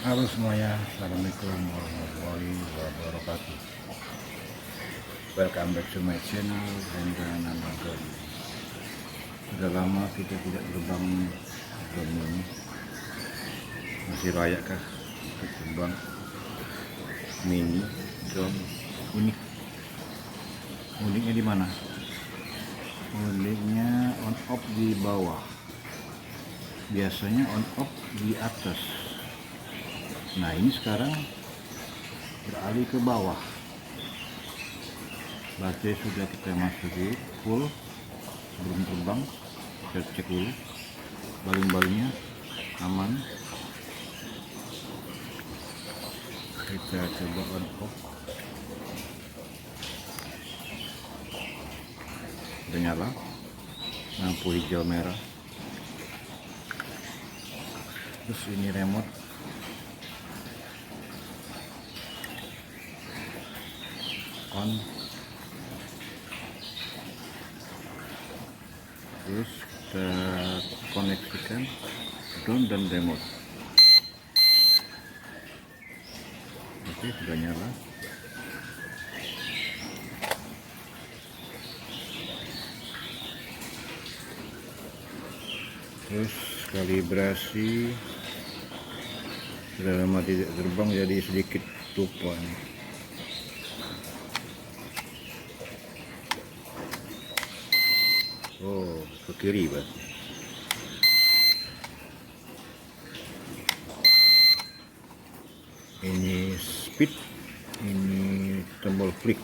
Halo semuanya, assalamualaikum warahmatullahi wabarakatuh. Welcome back to my channel Rendana Magari. Sudah lama kita tidak terbang drone ini. Masih layakkah untuk terbang mini drone unik? Uniknya di mana? Uniknya on off di bawah. Biasanya on off di atas. Nah ini sekarang beralih ke bawah. Baterai sudah kita masuki full sebelum terbang. Kita cek dulu baling-balingnya aman. Kita coba on off. Udah nyala lampu hijau merah. Terus ini remote on, terus kita koneksikan drone dan remote. Oke, sudah nyala. Terus kalibrasi sudah lama tidak terbang jadi sedikit lupa nih. Oh, ke kiri berarti. Ini speed, ini tombol flick.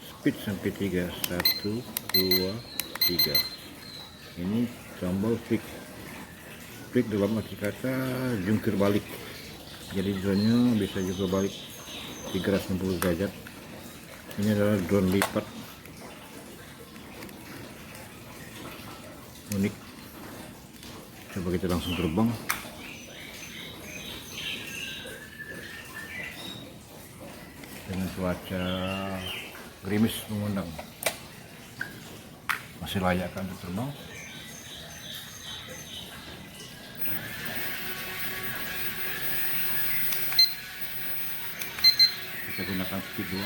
Speed sampai 3, 1, 2, 3. Ini tombol flick. Flick dalam arti kata jungkir balik. Jadi drone-nya bisa juga balik 360 derajat. Ini adalah drone lipat unik. Coba kita langsung terbang. Dengan cuaca gerimis mengundang. Masih layak kan untuk terbang? Kita gunakan speed 2.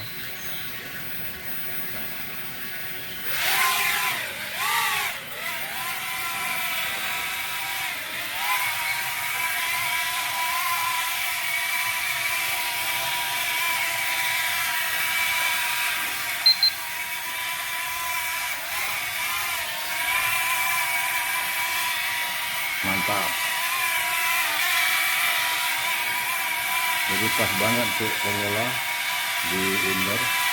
Mantap. Jadi pas banget untuk pemula di indoor.